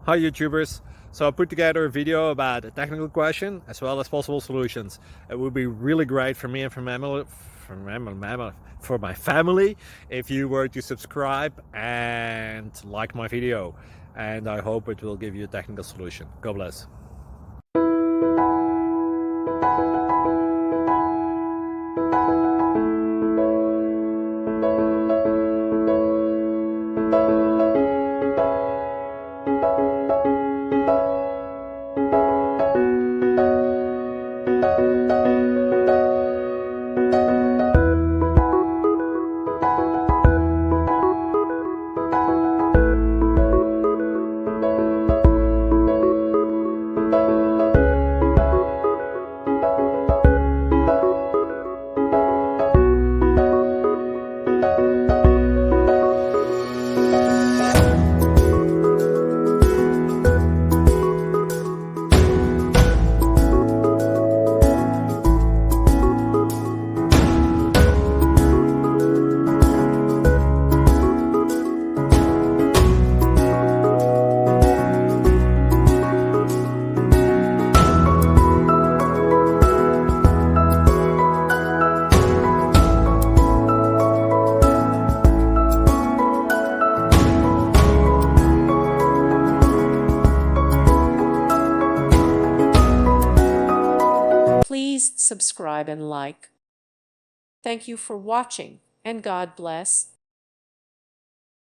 Hi YouTubers! So I put together a video about a technical question as well as possible solutions. It would be really great for me and for my family if you were to subscribe and like my video, and I hope it will give you a technical solution. God bless. Please subscribe and like. Thank you for watching, and God bless.